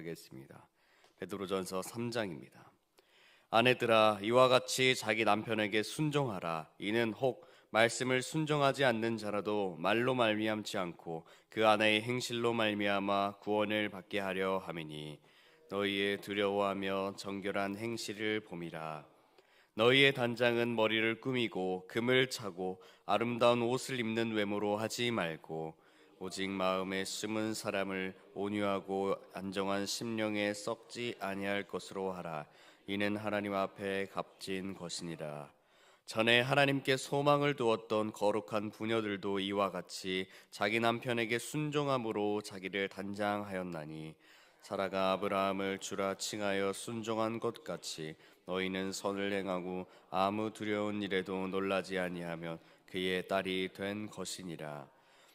하겠습니다. 베드로전서 3장입니다. 아내들아, 이와 같이 자기 남편에게 순종하라. 이는 혹 말씀을 순종하지 않는 자라도 말로 말미암지 않고 그 아내의 행실로 말미암아 구원을 받게 하려 함이니, 너희의 두려워하며 정결한 행실을 봄이라. 너희의 단장은 머리를 꾸미고 금을 차고 아름다운 옷을 입는 외모로 하지 말고, 오직 마음에 숨은 사람을 온유하고 안정한 심령에 썩지 아니할 것으로 하라. 이는 하나님 앞에 값진 것이니라. 전에 하나님께 소망을 두었던 거룩한 부녀들도 이와 같이 자기 남편에게 순종함으로 자기를 단장하였나니, 사라가 아브라함을 주라 칭하여 순종한 것 같이 너희는 선을 행하고 아무 두려운 일에도 놀라지 아니하면 그의 딸이 된 것이니라.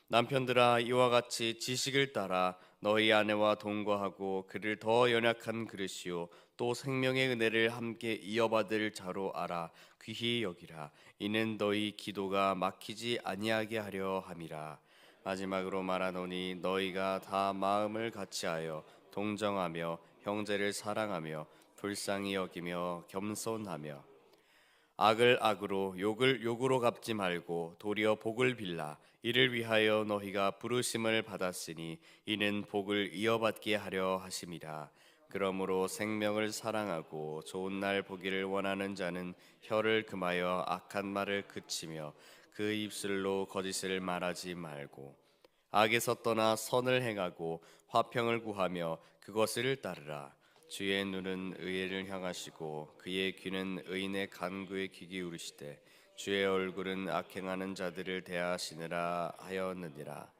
남편들아, 이와 같이 지식을 따라 너희 아내와 동거하고 그를 더 연약한 그릇이요 또 생명의 은혜를 함께 이어받을 자로 알아 귀히 여기라. 이는 너희 기도가 막히지 아니하게 하려 함이라. 마지막으로 말하노니, 너희가 다 마음을 같이하여 동정하며 형제를 사랑하며 불쌍히 여기며 겸손하며 악을 악으로 욕을 욕으로 갚지 말고 도리어 복을 빌라. 이를 위하여 너희가 부르심을 받았으니 이는 복을 이어받게 하려 하심이라. 그러므로 생명을 사랑하고 좋은 날 보기를 원하는 자는 혀를 금하여 악한 말을 그치며 그 입술로 거짓을 말하지 말고, 악에서 떠나 선을 행하고 화평을 구하며 그것을 따르라. 주의 눈은 의를 향하시고 그의 귀는 의인의 간구에 귀 기울이시되 주의 얼굴은 악행하는 자들을 대하시느라 하였느니라.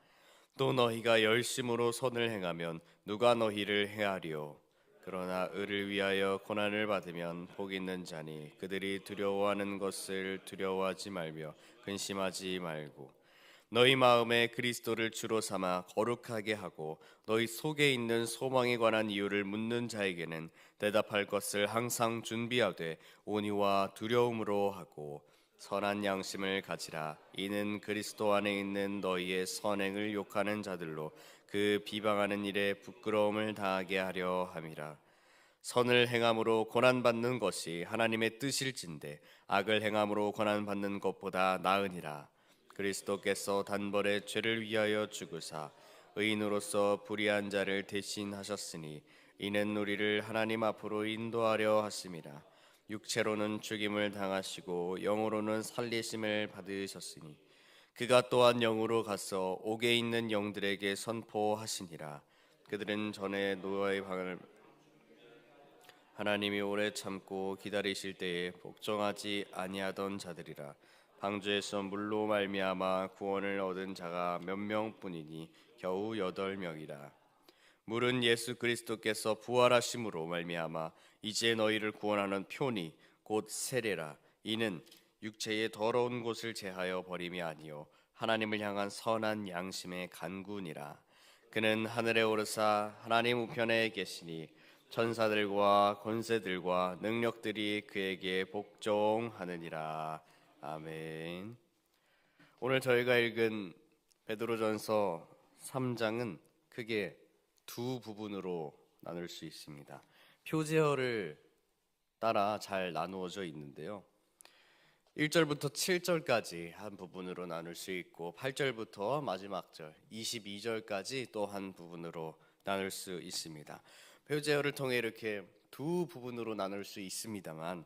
또 너희가 열심으로 선을 행하면 누가 너희를 해하리요? 그러나 의를 위하여 고난을 받으면 복 있는 자니, 그들이 두려워하는 것을 두려워하지 말며 근심하지 말고, 너희 마음에 그리스도를 주로 삼아 거룩하게 하고, 너희 속에 있는 소망에 관한 이유를 묻는 자에게는 대답할 것을 항상 준비하되 온유와 두려움으로 하고, 선한 양심을 가지라. 이는 그리스도 안에 있는 너희의 선행을 욕하는 자들로 그 비방하는 일에 부끄러움을 당하게 하려 함이라. 선을 행함으로 고난받는 것이 하나님의 뜻일진데 악을 행함으로 고난받는 것보다 나으니라. 그리스도께서 단번에 죄를 위하여 죽으사 의인으로서 불의한 자를 대신하셨으니, 이는 우리를 하나님 앞으로 인도하려 하심이라. 육체로는 죽임을 당하시고 영으로는 살리심을 받으셨으니, 그가 또한 영으로 가서 옥에 있는 영들에게 선포하시니라. 그들은 전에 노아의 방을 하나님이 오래 참고 기다리실 때에 복종하지 아니하던 자들이라. 방주에서 물로 말미암아 구원을 얻은 자가 몇 명뿐이니 겨우 8명이라. 물은 예수 그리스도께서 부활하심으로 말미암아 이제 너희를 구원하는 표니 곧 세례라. 이는 육체의 더러운 곳을 제하여 버림이 아니요 하나님을 향한 선한 양심의 간구니라. 그는 하늘에 오르사 하나님 우편에 계시니 천사들과 권세들과 능력들이 그에게 복종하느니라. 아멘. 오늘 저희가 읽은 베드로전서 3장은 크게 두 부분으로 나눌 수 있습니다. 표제어를 따라 잘 나누어져 있는데요. 1절부터 7절까지 한 부분으로 나눌 수 있고, 8절부터 마지막 절 22절까지 또 한 부분으로 나눌 수 있습니다. 표제어를 통해 이렇게 두 부분으로 나눌 수 있습니다만,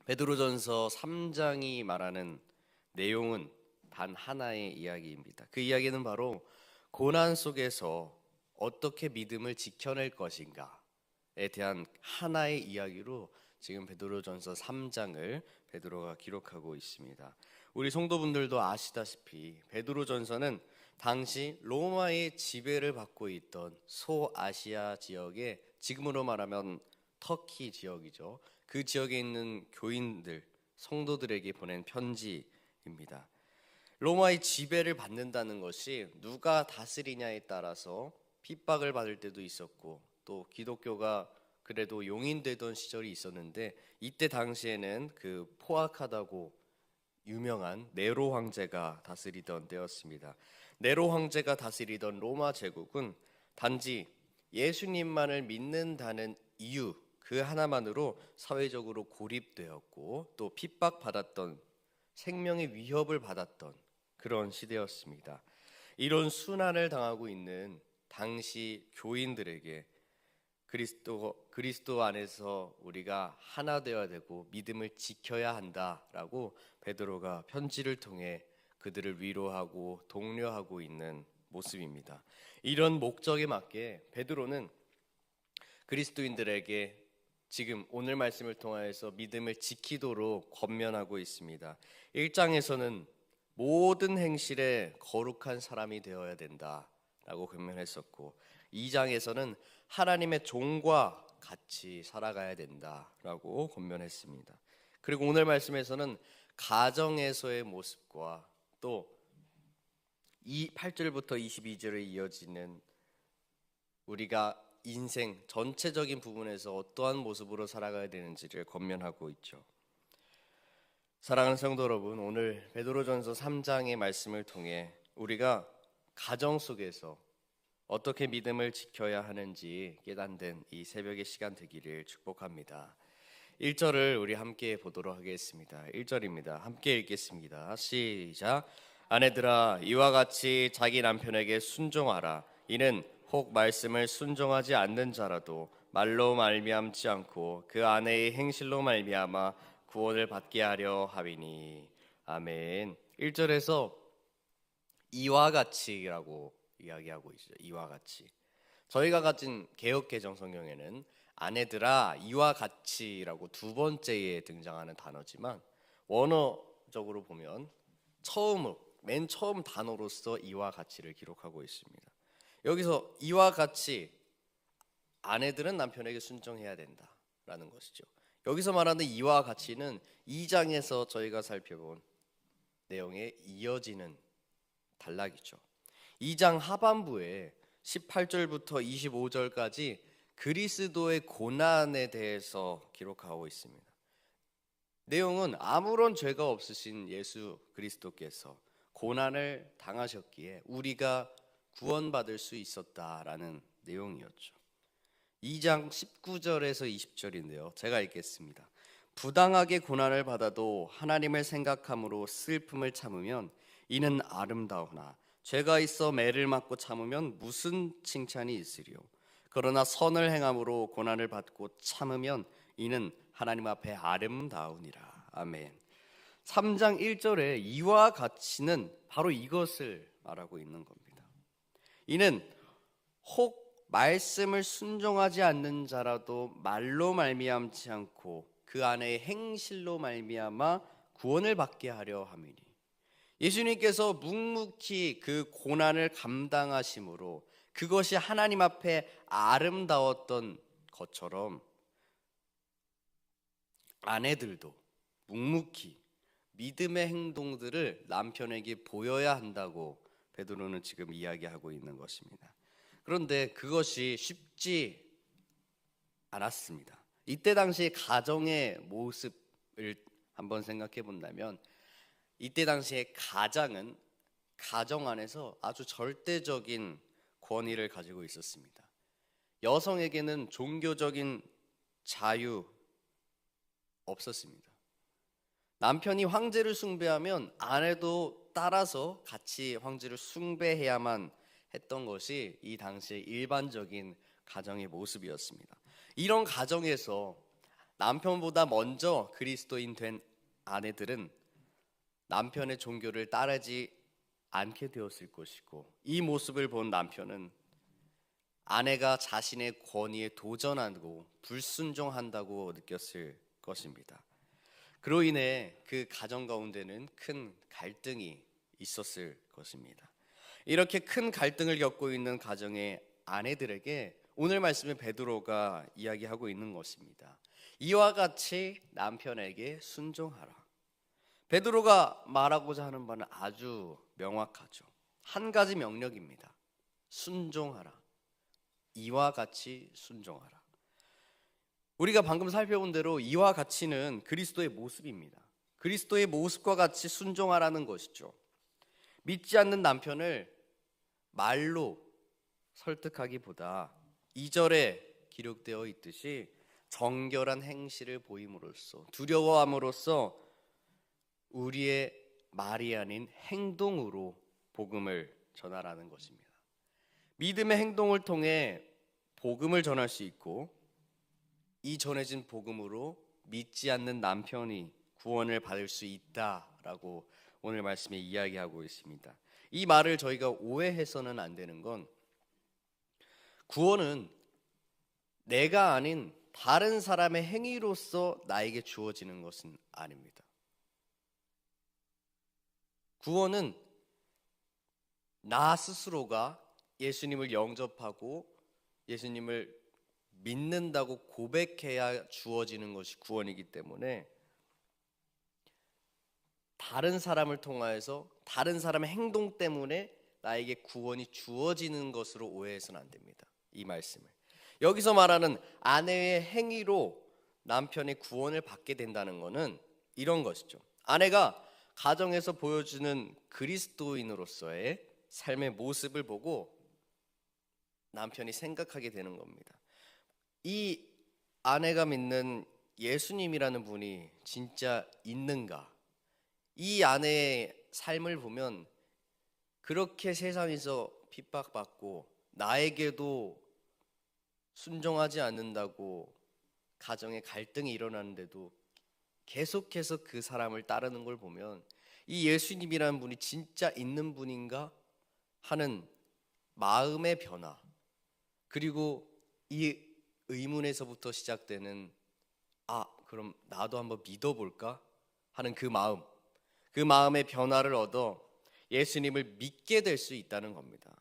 베드로전서 3장이 말하는 내용은 단 하나의 이야기입니다. 그 이야기는 바로 고난 속에서 어떻게 믿음을 지켜낼 것인가에 대한 하나의 이야기로 지금 베드로전서 3장을 베드로가 기록하고 있습니다. 우리 성도분들도 아시다시피 베드로전서는 당시 로마의 지배를 받고 있던 소아시아 지역의, 지금으로 말하면 터키 지역이죠. 그 지역에 있는 교인들, 성도들에게 보낸 편지입니다. 로마의 지배를 받는다는 것이 누가 다스리냐에 따라서 핍박을 받을 때도 있었고, 또 기독교가 그래도 용인되던 시절이 있었는데, 이때 당시에는 그 포악하다고 유명한 네로 황제가 다스리던 때였습니다. 네로 황제가 다스리던 로마 제국은 단지 예수님만을 믿는다는 이유 그 하나만으로 사회적으로 고립되었고 또 핍박받았던, 생명의 위협을 받았던 그런 시대였습니다. 이런 순환을 당하고 있는 당시 교인들에게 그리스도 안에서 우리가 하나 되어야 되고 믿음을 지켜야 한다라고 베드로가 편지를 통해 그들을 위로하고 독려하고 있는 모습입니다. 이런 목적에 맞게 베드로는 그리스도인들에게 지금 오늘 말씀을 통하여서 믿음을 지키도록 권면하고 있습니다. 1장에서는 모든 행실에 거룩한 사람이 되어야 된다라고 권면했었고 2장에서는 하나님의 종과 같이 살아가야 된다라고 권면했습니다. 그리고 오늘 말씀에서는 가정에서의 모습과 또 8절부터 22절에 이어지는 우리가 인생 전체적인 부분에서 어떠한 모습으로 살아가야 되는지를 권면하고 있죠. 사랑하는 성도 여러분, 오늘 베드로전서 3장의 말씀을 통해 우리가 가정 속에서 어떻게 믿음을 지켜야 하는지 깨닫는 이 새벽의 시간 되기를 축복합니다. 1절을 우리 함께 보도록 하겠습니다. 1절입니다. 함께 읽겠습니다. 시작. 아내들아, 이와 같이 자기 남편에게 순종하라. 이는 혹 말씀을 순종하지 않는 자라도 말로 말미암지 않고 그 아내의 행실로 말미암아 구원을 받게 하려 함이니. 아멘. 1절에서 이와 같이라고 이야기하고 있어요. 이와 같이. 저희가 가진 개역개정 성경에는 아내들아 이와 같이라고 두 번째에 등장하는 단어지만 원어적으로 보면 맨 처음 단어로서 이와 같이를 기록하고 있습니다. 여기서 이와 같이 아내들은 남편에게 순종해야 된다라는 것이죠. 여기서 말하는 이와 같이는 2장에서 저희가 살펴본 내용에 이어지는 단락이죠. 2장 하반부에 18절부터 25절까지 그리스도의 고난에 대해서 기록하고 있습니다. 내용은 아무런 죄가 없으신 예수 그리스도께서 고난을 당하셨기에 우리가 구원받을 수 있었다라는 내용이었죠. 2장 19절에서 20절인데요. 제가 읽겠습니다. 부당하게 고난을 받아도 하나님을 생각함으로 슬픔을 참으면 이는 아름다우나 죄가 있어 매를 맞고 참으면 무슨 칭찬이 있으리요. 그러나 선을 행함으로 고난을 받고 참으면 이는 하나님 앞에 아름다우니라. 아멘. 3장 1절에 이와 같이는 바로 이것을 말하고 있는 겁니다. 이는 혹 말씀을 순종하지 않는 자라도 말로 말미암지 않고 그 안에 행실로 말미암아 구원을 받게 하려 함이니. 예수님께서 묵묵히 그 고난을 감당하심으로 그것이 하나님 앞에 아름다웠던 것처럼 아내들도 묵묵히 믿음의 행동들을 남편에게 보여야 한다고 베드로는 지금 이야기하고 있는 것입니다. 그런데 그것이 쉽지 않았습니다. 이때 당시 가정의 모습을 한번 생각해 본다면 이때 당시의 가장은 가정 안에서 아주 절대적인 권위를 가지고 있었습니다. 여성에게는 종교적인 자유 없었습니다. 남편이 황제를 숭배하면 아내도 따라서 같이 황제를 숭배해야만 했던 것이 이 당시의 일반적인 가정의 모습이었습니다. 이런 가정에서 남편보다 먼저 그리스도인 된 아내들은 남편의 종교를 따르지 않게 되었을 것이고 이 모습을 본 남편은 아내가 자신의 권위에 도전하고 불순종한다고 느꼈을 것입니다. 그로 인해 그 가정 가운데는 큰 갈등이 있었을 것입니다. 이렇게 큰 갈등을 겪고 있는 가정의 아내들에게 오늘 말씀에 베드로가 이야기하고 있는 것입니다. 이와 같이 남편에게 순종하라. 베드로가 말하고자 하는 바는 아주 명확하죠. 한 가지 명령입니다. 순종하라. 이와 같이 순종하라. 우리가 방금 살펴본 대로 이와 같이는 그리스도의 모습입니다. 그리스도의 모습과 같이 순종하라는 것이죠. 믿지 않는 남편을 말로 설득하기보다 2절에 기록되어 있듯이 정결한 행실을 보임으로써, 두려워함으로써 우리의 말이 아닌 행동으로 복음을 전하라는 것입니다. 믿음의 행동을 통해 복음을 전할 수 있고, 이 전해진 복음으로 믿지 않는 남편이 구원을 받을 수 있다라고 오늘 말씀에 이야기하고 있습니다. 이 말을 저희가 오해해서는 안 되는 건, 구원은 내가 아닌 다른 사람의 행위로서 나에게 주어지는 것은 아닙니다. 구원은 나 스스로가 예수님을 영접하고 예수님을 믿는다고 고백해야 주어지는 것이 구원이기 때문에, 다른 사람을 통하여서 다른 사람의 행동 때문에 나에게 구원이 주어지는 것으로 오해해서는 안 됩니다. 이 말씀을 여기서 말하는 아내의 행위로 남편의 구원을 받게 된다는 것은 이런 것이죠. 아내가 가정에서 보여주는 그리스도인으로서의 삶의 모습을 보고 남편이 생각하게 되는 겁니다. 이 아내가 믿는 예수님이라는 분이 진짜 있는가? 이 아내의 삶을 보면 그렇게 세상에서 핍박받고 나에게도 순종하지 않는다고 가정에 갈등이 일어나는데도 계속해서 그 사람을 따르는 걸 보면, 이 예수님이라는 분이 진짜 있는 분인가 하는 마음의 변화, 그리고 이 의문에서부터 시작되는 그럼 나도 한번 믿어볼까 하는 그 마음의 변화를 얻어 예수님을 믿게 될 수 있다는 겁니다.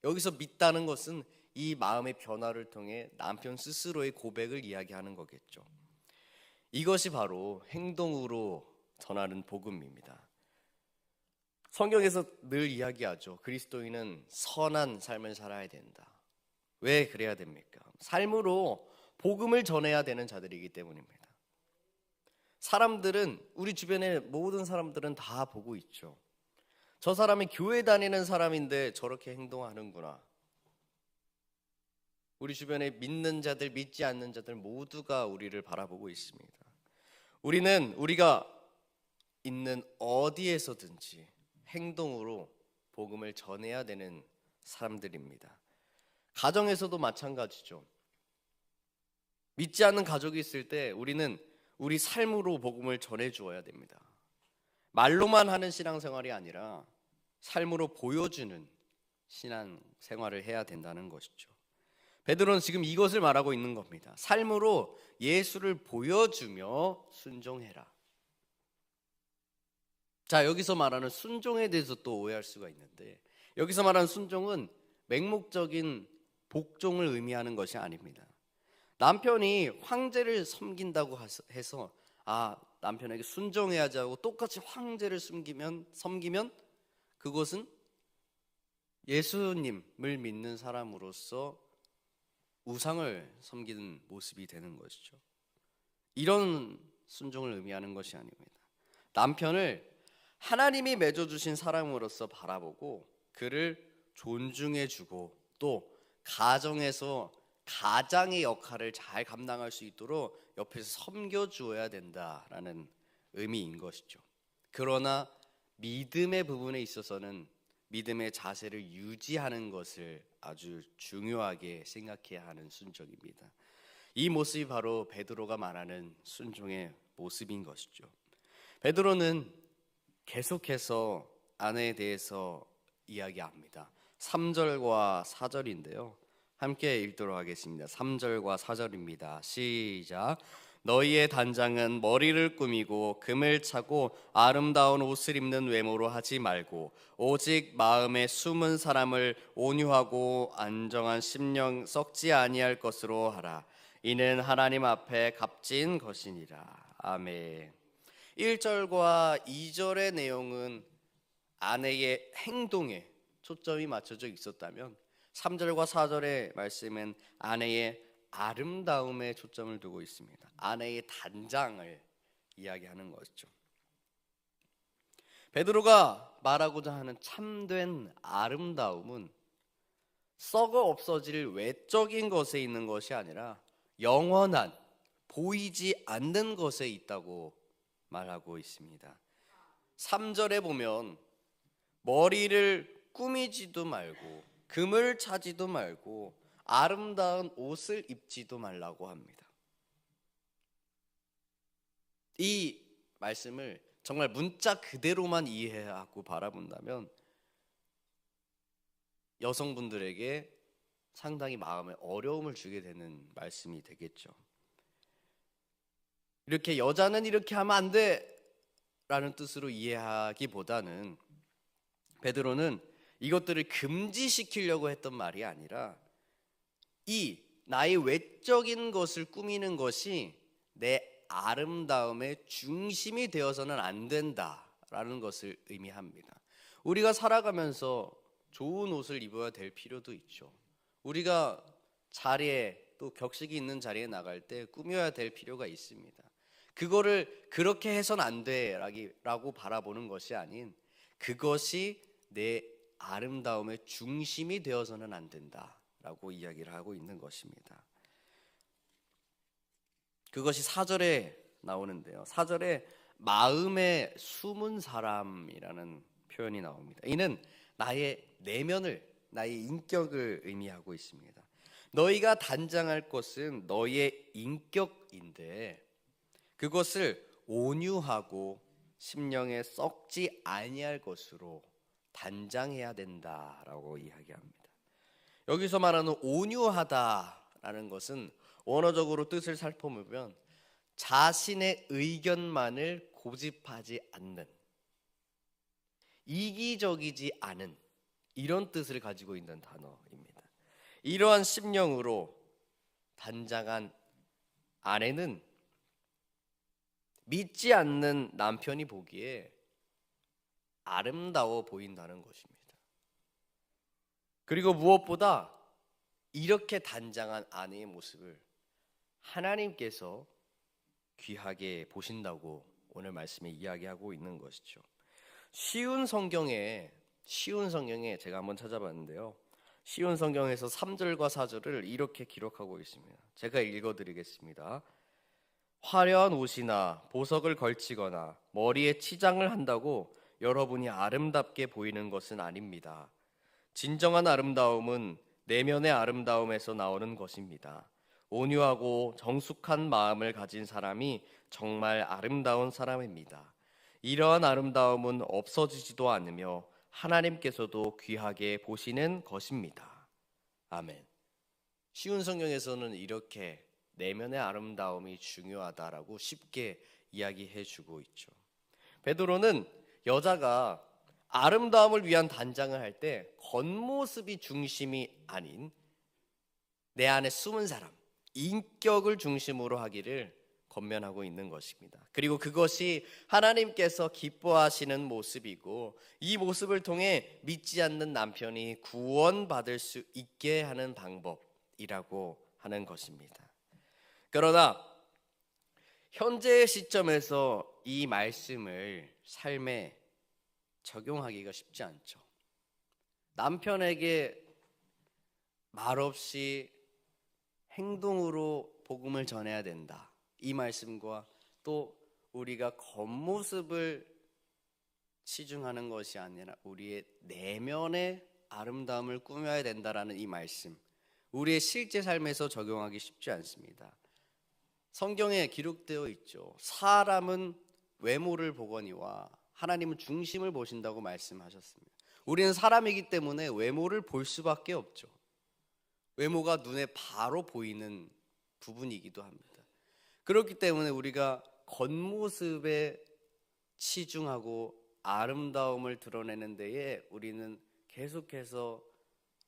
여기서 믿다는 것은 이 마음의 변화를 통해 남편 스스로의 고백을 이야기하는 거겠죠. 이것이 바로 행동으로 전하는 복음입니다. 성경에서 늘 이야기하죠. 그리스도인은 선한 삶을 살아야 된다. 왜 그래야 됩니까? 삶으로 복음을 전해야 되는 자들이기 때문입니다. 사람들은, 우리 주변의 모든 사람들은 다 보고 있죠. 저 사람이 교회 다니는 사람인데 저렇게 행동하는구나. 우리 주변에 믿는 자들, 믿지 않는 자들 모두가 우리를 바라보고 있습니다. 우리는 우리가 있는 어디에서든지 행동으로 복음을 전해야 되는 사람들입니다. 가정에서도 마찬가지죠. 믿지 않는 가족이 있을 때 우리는 우리 삶으로 복음을 전해 주어야 됩니다. 말로만 하는 신앙생활이 아니라 삶으로 보여주는 신앙생활을 해야 된다는 것이죠. 베드로는 지금 이것을 말하고 있는 겁니다. 삶으로 예수를 보여주며 순종해라. 자, 여기서 말하는 순종에 대해서 또 오해할 수가 있는데, 여기서 말하는 순종은 맹목적인 복종을 의미하는 것이 아닙니다. 남편이 황제를 섬긴다고 해서 남편에게 순종해야지 하고 똑같이 황제를 섬기면 그것은 예수님을 믿는 사람으로서 우상을 섬기는 모습이 되는 것이죠. 이런 순종을 의미하는 것이 아닙니다. 남편을 하나님이 맺어주신 사람으로서 바라보고 그를 존중해주고, 또 가정에서 가장의 역할을 잘 감당할 수 있도록 옆에서 섬겨주어야 된다라는 의미인 것이죠. 그러나 믿음의 부분에 있어서는 믿음의 자세를 유지하는 것을 아주 중요하게 생각해야 하는 순종입니다. 이 모습이 바로 베드로가 말하는 순종의 모습인 것이죠. 베드로는 계속해서 아내에 대해서 이야기합니다. 3절과 4절인데요. 함께 읽도록 하겠습니다. 3절과 4절입니다. 시작. 너희의 단장은 머리를 꾸미고 금을 차고 아름다운 옷을 입는 외모로 하지 말고 오직 마음에 숨은 사람을 온유하고 안정한 심령 썩지 아니할 것으로 하라. 이는 하나님 앞에 값진 것이니라. 아멘. 1절과 2절의 내용은 아내의 행동에 초점이 맞춰져 있었다면, 3절과 4절의 말씀은 아내의 아름다움에 초점을 두고 있습니다. 아내의 단장을 이야기하는 것이죠. 베드로가 말하고자 하는 참된 아름다움은 썩어 없어질 외적인 것에 있는 것이 아니라 영원한 보이지 않는 것에 있다고 말하고 있습니다. 3절에 보면 머리를 꾸미지도 말고 금을 차지도 말고 아름다운 옷을 입지도 말라고 합니다. 이 말씀을 정말 문자 그대로만 이해하고 바라본다면 여성분들에게 상당히 마음에 어려움을 주게 되는 말씀이 되겠죠. 이렇게 여자는 이렇게 하면 안 돼 라는 뜻으로 이해하기보다는 베드로는 이것들을 금지시키려고 했던 말이 아니라 이 나의 외적인 것을 꾸미는 것이 내 아름다움의 중심이 되어서는 안 된다라는 것을 의미합니다. 우리가 살아가면서 좋은 옷을 입어야 될 필요도 있죠. 우리가 자리에 또 격식이 있는 자리에 나갈 때 꾸며야 될 필요가 있습니다. 그거를 그렇게 해서는 안 돼라고 바라보는 것이 아닌 그것이 내 아름다움의 중심이 되어서는 안 된다라고 이야기를 하고 있는 것입니다. 그것이 4절에 나오는데요. 4절에 마음에 숨은 사람이라는 표현이 나옵니다. 이는 나의 내면을, 나의 인격을 의미하고 있습니다. 너희가 단장할 것은 너희의 인격인데 그것을 온유하고 심령에 썩지 아니할 것으로 단장해야 된다라고 이야기합니다. 여기서 말하는 온유하다라는 것은 원어적으로 뜻을 살펴보면 자신의 의견만을 고집하지 않는, 이기적이지 않은 이런 뜻을 가지고 있는 단어입니다. 이러한 심령으로 단장한 아내는 믿지 않는 남편이 보기에 아름다워 보인다는 것입니다. 그리고 무엇보다 이렇게 단장한 아내의 모습을 하나님께서 귀하게 보신다고 오늘 말씀에 이야기하고 있는 것이죠. 쉬운 성경에 제가 한번 찾아봤는데요. 쉬운 성경에서 3절과 4절을 이렇게 기록하고 있습니다. 제가 읽어드리겠습니다. 화려한 옷이나 보석을 걸치거나 머리에 치장을 한다고 여러분이 아름답게 보이는 것은 아닙니다. 진정한 아름다움은 내면의 아름다움에서 나오는 것입니다. 온유하고 정숙한 마음을 가진 사람이 정말 아름다운 사람입니다. 이러한 아름다움은 없어지지도 않으며 하나님께서도 귀하게 보시는 것입니다. 아멘. 쉬운 성경에서는 이렇게 내면의 아름다움이 중요하다라고 쉽게 이야기해 주고 있죠. 베드로는 여자가 아름다움을 위한 단장을 할 때 겉모습이 중심이 아닌 내 안에 숨은 사람, 인격을 중심으로 하기를 권면하고 있는 것입니다. 그리고 그것이 하나님께서 기뻐하시는 모습이고 이 모습을 통해 믿지 않는 남편이 구원받을 수 있게 하는 방법이라고 하는 것입니다. 그러나 현재의 시점에서 이 말씀을 삶에 적용하기가 쉽지 않죠. 남편에게 말없이 행동으로 복음을 전해야 된다. 이 말씀과 또 우리가 겉모습을 치중하는 것이 아니라 우리의 내면의 아름다움을 꾸며야 된다라는 이 말씀, 우리의 실제 삶에서 적용하기 쉽지 않습니다. 성경에 기록되어 있죠. 사람은 외모를 보거니와 하나님은 중심을 보신다고 말씀하셨습니다. 우리는 사람이기 때문에 외모를 볼 수밖에 없죠. 외모가 눈에 바로 보이는 부분이기도 합니다. 그렇기 때문에 우리가 겉모습에 치중하고 아름다움을 드러내는 데에 우리는 계속해서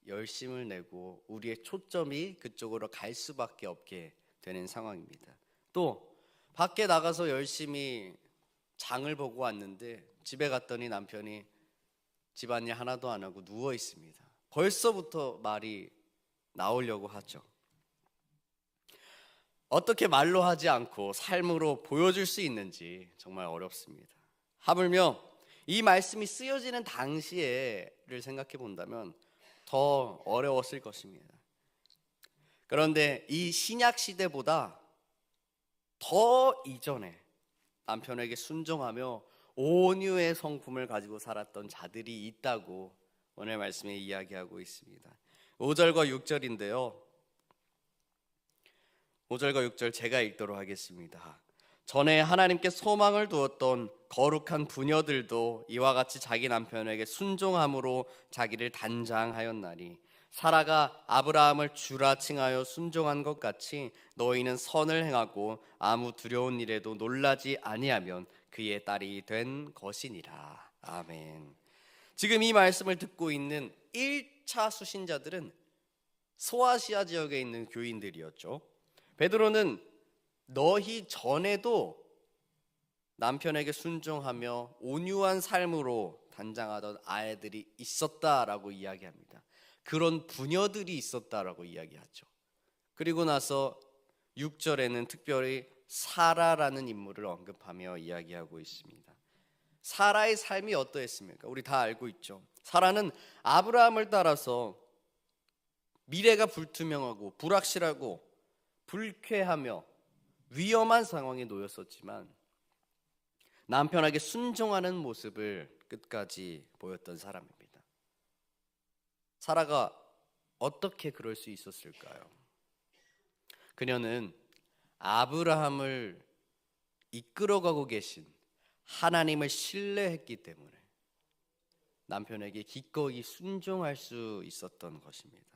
열심을 내고 우리의 초점이 그쪽으로 갈 수밖에 없게 되는 상황입니다. 또 밖에 나가서 열심히 장을 보고 왔는데 집에 갔더니 남편이 집안일 하나도 안 하고 누워 있습니다. 벌써부터 말이 나오려고 하죠. 어떻게 말로 하지 않고 삶으로 보여줄 수 있는지 정말 어렵습니다. 하물며 이 말씀이 쓰여지는 당시에를 생각해 본다면 더 어려웠을 것입니다. 그런데 이 신약 시대보다 더 이전에 남편에게 순종하며 온유의 성품을 가지고 살았던 자들이 있다고 오늘 말씀에 이야기하고 있습니다. 5절과 6절인데요. 5절과 6절 제가 읽도록 하겠습니다. 전에 하나님께 소망을 두었던 거룩한 부녀들도 이와 같이 자기 남편에게 순종함으로 자기를 단장하였나니 사라가 아브라함을 주라 칭하여 순종한 것 같이 너희는 선을 행하고 아무 두려운 일에도 놀라지 아니하면 그의 딸이 된 것이니라. 아멘. 지금 이 말씀을 듣고 있는 1차 수신자들은 소아시아 지역에 있는 교인들이었죠. 베드로는 너희 전에도 남편에게 순종하며 온유한 삶으로 단장하던 아내들이 있었다라고 이야기합니다. 그런 부녀들이 있었다라고 이야기하죠. 그리고 나서 6절에는 특별히 사라라는 인물을 언급하며 이야기하고 있습니다. 사라의 삶이 어떠했습니까? 우리 다 알고 있죠. 사라는 아브라함을 따라서 미래가 불투명하고 불확실하고 불쾌하며 위험한 상황에 놓였었지만 남편에게 순종하는 모습을 끝까지 보였던 사람입니다. 사라가 어떻게 그럴 수 있었을까요? 그녀는 아브라함을 이끌어가고 계신 하나님을 신뢰했기 때문에 남편에게 기꺼이 순종할 수 있었던 것입니다.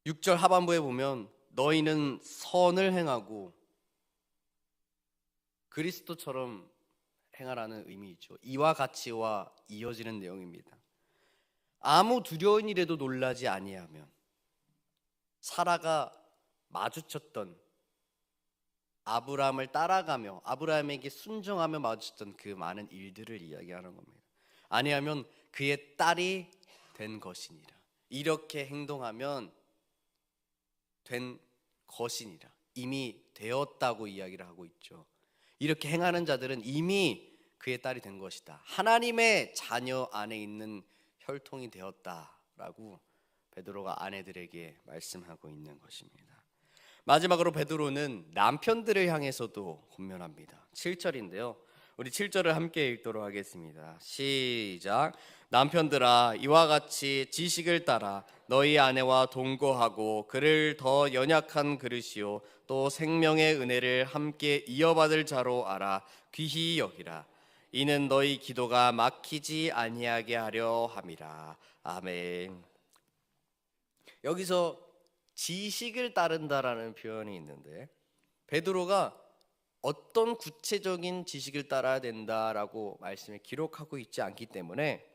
6절 하반부에 보면 너희는 선을 행하고 그리스도처럼 행하라는 의미이죠. 이와 같이와 이어지는 내용입니다. 아무 두려운 일에도 놀라지 아니하면 사라가 마주쳤던 아브라함을 따라가며 아브라함에게 순종하며 마주쳤던 그 많은 일들을 이야기하는 겁니다. 아니하면 그의 딸이 된 것이니라. 이렇게 행동하면 된 것이니라. 이미 되었다고 이야기를 하고 있죠. 이렇게 행하는 자들은 이미 그의 딸이 된 것이다. 하나님의 자녀 안에 있는 혈통이 되었다라고 베드로가 아내들에게 말씀하고 있는 것입니다. 마지막으로 베드로는 남편들을 향해서도 권면합니다. 7절인데요. 우리 7절을 함께 읽도록 하겠습니다. 시작. 남편들아 이와 같이 지식을 따라 너희 아내와 동거하고 그를 더 연약한 그릇이요 또 생명의 은혜를 함께 이어받을 자로 알아 귀히 여기라. 이는 너희 기도가 막히지 아니하게 하려 함이라. 아멘. 여기서 지식을 따른다라는 표현이 있는데 베드로가 어떤 구체적인 지식을 따라야 된다라고 말씀에 기록하고 있지 않기 때문에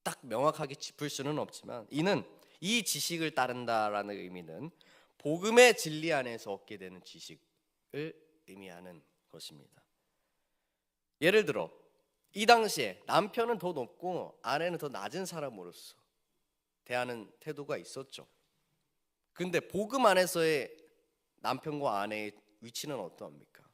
딱 명확하게 짚을 수는 없지만 이는 이 지식을 따른다라는 의미는 복음의 진리 안에서 얻게 되는 지식을 의미하는 것입니다. 예를 들어 이 당시에 남편은 더 높고 아내는 더 낮은 사람으로서 대하는 태도가 있었죠. 근데 복음 안에서의 남편과 아내의 위치는 어떠합니까?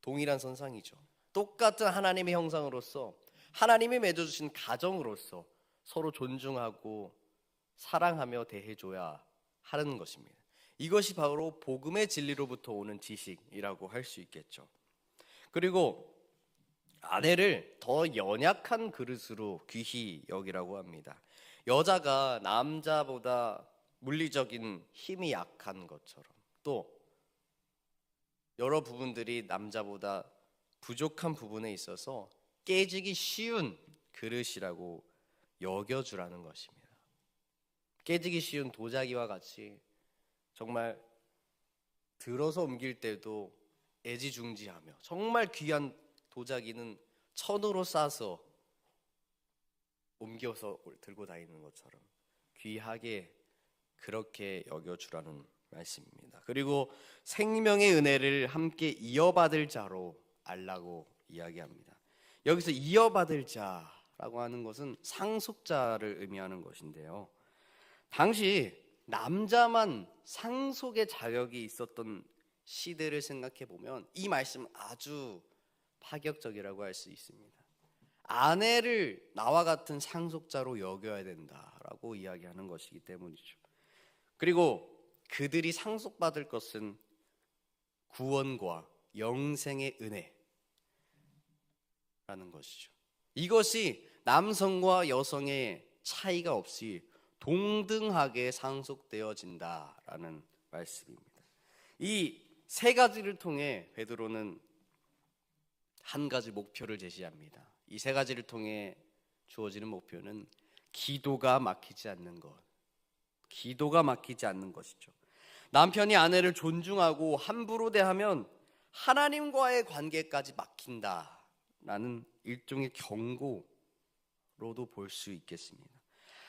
동일한 선상이죠. 똑같은 하나님의 형상으로서 하나님이 맺어주신 가정으로서 서로 존중하고 사랑하며 대해줘야 하는 것입니다. 이것이 바로 복음의 진리로부터 오는 지식이라고 할 수 있겠죠. 그리고 아내를 더 연약한 그릇으로 귀히 여기라고 합니다. 여자가 남자보다 물리적인 힘이 약한 것처럼 또 여러 부분들이 남자보다 부족한 부분에 있어서 깨지기 쉬운 그릇이라고 여겨주라는 것입니다. 깨지기 쉬운 도자기와 같이 정말 들어서 옮길 때도 애지중지하며 정말 귀한 도자기는 천으로 싸서 옮겨서 들고 다니는 것처럼 귀하게 그렇게 여겨주라는 말씀입니다. 그리고 생명의 은혜를 함께 이어받을 자로 알라고 이야기합니다. 여기서 이어받을 자라고 하는 것은 상속자를 의미하는 것인데요. 당시 남자만 상속의 자격이 있었던 시대를 생각해 보면 이 말씀은 아주 파격적이라고 할 수 있습니다. 아내를 나와 같은 상속자로 여겨야 된다라고 이야기하는 것이기 때문이죠. 그리고 그들이 상속받을 것은 구원과 영생의 은혜라는 것이죠. 이것이 남성과 여성의 차이가 없이 동등하게 상속되어진다라는 말씀입니다. 이 세 가지를 통해 베드로는 한 가지 목표를 제시합니다. 이 세 가지를 통해 주어지는 목표는 기도가 막히지 않는 것, 기도가 막히지 않는 것이죠. 남편이 아내를 존중하고 함부로 대하면 하나님과의 관계까지 막힌다라는 일종의 경고로도 볼 수 있겠습니다.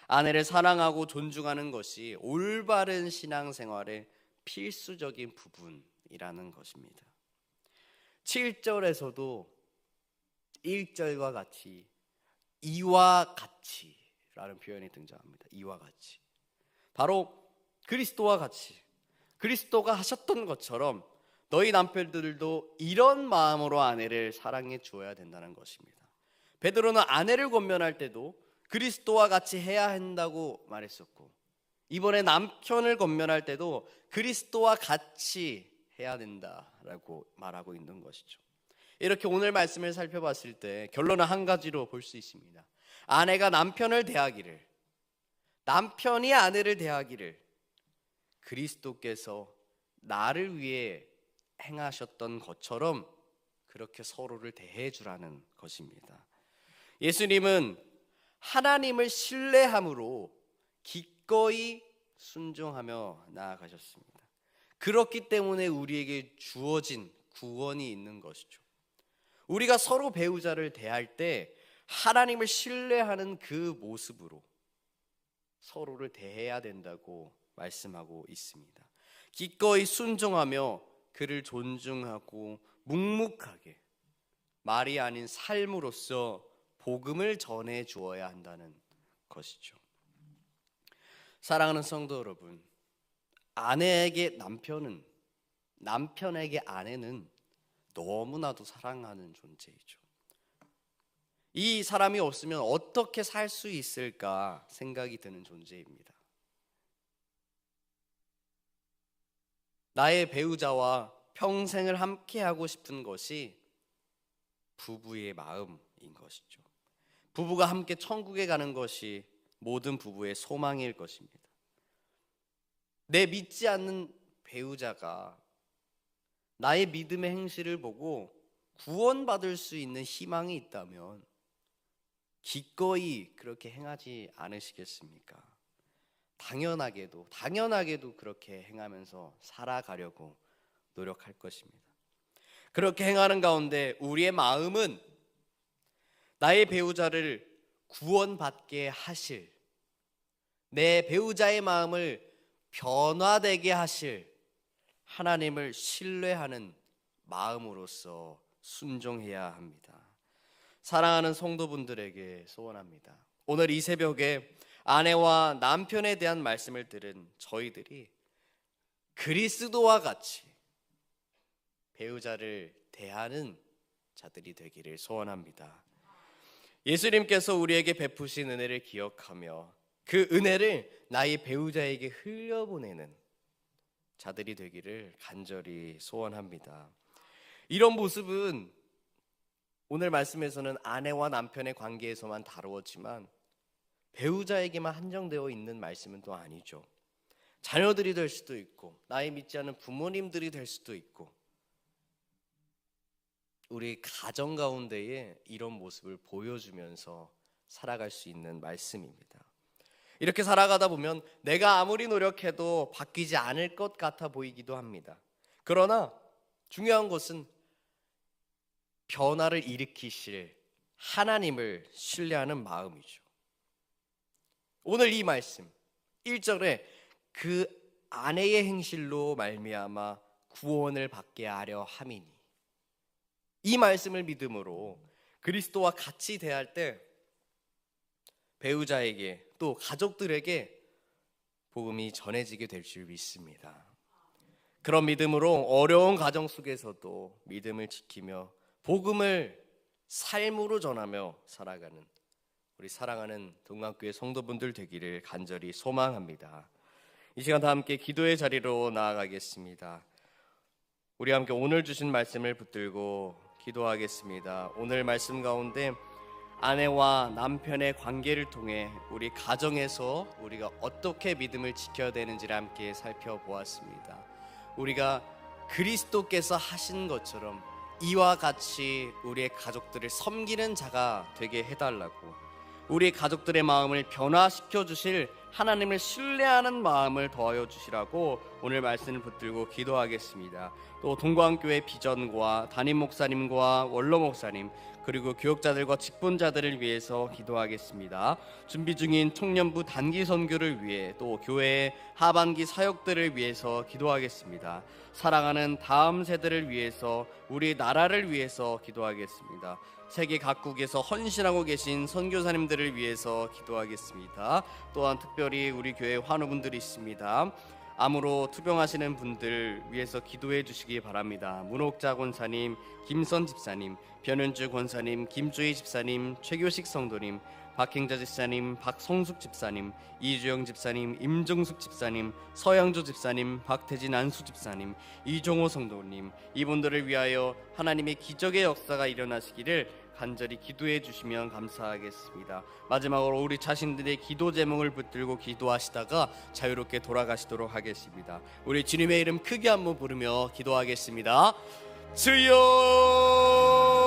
아내를 사랑하고 존중하는 것이 올바른 신앙생활의 필수적인 부분이라는 것입니다. 7절에서도 1절과 같이 이와 같이라는 표현이 등장합니다. 이와 같이. 바로 그리스도와 같이, 그리스도가 하셨던 것처럼 너희 남편들도 이런 마음으로 아내를 사랑해 주어야 된다는 것입니다. 베드로는 아내를 권면할 때도 그리스도와 같이 해야 한다고 말했었고, 이번에 남편을 권면할 때도 그리스도와 같이 해야 된다라고 말하고 있는 것이죠. 이렇게 오늘 말씀을 살펴봤을 때 결론은 한 가지로 볼 수 있습니다. 아내가 남편을 대하기를, 남편이 아내를 대하기를 그리스도께서 나를 위해 행하셨던 것처럼 그렇게 서로를 대해 주라는 것입니다. 예수님은 하나님을 신뢰함으로 기꺼이 순종하며 나아가셨습니다. 그렇기 때문에 우리에게 주어진 구원이 있는 것이죠. 우리가 서로 배우자를 대할 때 하나님을 신뢰하는 그 모습으로 서로를 대해야 된다고 말씀하고 있습니다. 기꺼이 순종하며 그를 존중하고 묵묵하게 말이 아닌 삶으로서 복음을 전해 주어야 한다는 것이죠. 사랑하는 성도 여러분, 아내에게 남편은, 남편에게 아내는 너무나도 사랑하는 존재이죠. 이 사람이 없으면 어떻게 살 수 있을까 생각이 드는 존재입니다. 나의 배우자와 평생을 함께 하고 싶은 것이 부부의 마음인 것이죠. 부부가 함께 천국에 가는 것이 모든 부부의 소망일 것입니다. 내 믿지 않는 배우자가 나의 믿음의 행실을 보고 구원받을 수 있는 희망이 있다면 기꺼이 그렇게 행하지 않으시겠습니까? 당연하게도 그렇게 행하면서 살아가려고 노력할 것입니다. 그렇게 행하는 가운데 우리의 마음은 나의 배우자를 구원받게 하실, 내 배우자의 마음을 변화되게 하실 하나님을 신뢰하는 마음으로서 순종해야 합니다. 사랑하는 성도분들에게 소원합니다. 오늘 이 새벽에 아내와 남편에 대한 말씀을 들은 저희들이 그리스도와 같이 배우자를 대하는 자들이 되기를 소원합니다. 예수님께서 우리에게 베푸신 은혜를 기억하며 그 은혜를 나의 배우자에게 흘려보내는 자들이 되기를 간절히 소원합니다. 이런 모습은 오늘 말씀에서는 아내와 남편의 관계에서만 다루었지만 배우자에게만 한정되어 있는 말씀은 또 아니죠. 자녀들이 될 수도 있고 나의 믿지 않는 부모님들이 될 수도 있고 우리 가정 가운데에 이런 모습을 보여주면서 살아갈 수 있는 말씀입니다. 이렇게 살아가다 보면 내가 아무리 노력해도 바뀌지 않을 것 같아 보이기도 합니다. 그러나 중요한 것은 변화를 일으키실 하나님을 신뢰하는 마음이죠. 오늘 이 말씀 1절에 그 아내의 행실로 말미암아 구원을 받게 하려 함이니, 이 말씀을 믿음으로 그리스도와 같이 대할 때 배우자에게 또 가족들에게 복음이 전해지게 될 줄 믿습니다. 그런 믿음으로 어려운 가정 속에서도 믿음을 지키며 복음을 삶으로 전하며 살아가는 우리 사랑하는 동강교회 성도분들 되기를 간절히 소망합니다. 이 시간 다 함께 기도의 자리로 나아가겠습니다. 우리 함께 오늘 주신 말씀을 붙들고 기도하겠습니다. 오늘 말씀 가운데 아내와 남편의 관계를 통해 우리 가정에서 우리가 어떻게 믿음을 지켜야 되는지를 함께 살펴보았습니다. 우리가 그리스도께서 하신 것처럼 이와 같이 우리의 가족들을 섬기는 자가 되게 해달라고, 우리 가족들의 마음을 변화시켜 주실 하나님을 신뢰하는 마음을 더하여 주시라고 오늘 말씀을 붙들고 기도하겠습니다. 또 동광교회 비전과 담임 목사님과 원로 목사님 그리고 교역자들과 직분자들을 위해서 기도하겠습니다. 준비 중인 청년부 단기 선교를 위해 또 교회의 하반기 사역들을 위해서 기도하겠습니다. 사랑하는 다음 세대를 위해서 우리 나라를 위해서 기도하겠습니다. 세계 각국에서 헌신하고 계신 선교사님들을 위해서 기도하겠습니다. 또한 특별히 우리 교회 환우분들이 있습니다. 암으로 투병하시는 분들 위해서 기도해 주시기 바랍니다. 문옥자 권사님, 김선 집사님, 변현주 권사님, 김주희 집사님, 최교식 성도님, 박행자 집사님, 박성숙 집사님, 이주영 집사님, 임정숙 집사님, 서양조 집사님, 박태진 안수 집사님, 이종호 성도님, 이분들을 위하여 하나님의 기적의 역사가 일어나시기를 간절히 기도해 주시면 감사하겠습니다. 마지막으로 우리 자신들의 기도 제목을 붙들고 기도하시다가 자유롭게 돌아가시도록 하겠습니다. 우리 주님의 이름 크게 한번 부르며 기도하겠습니다. 주여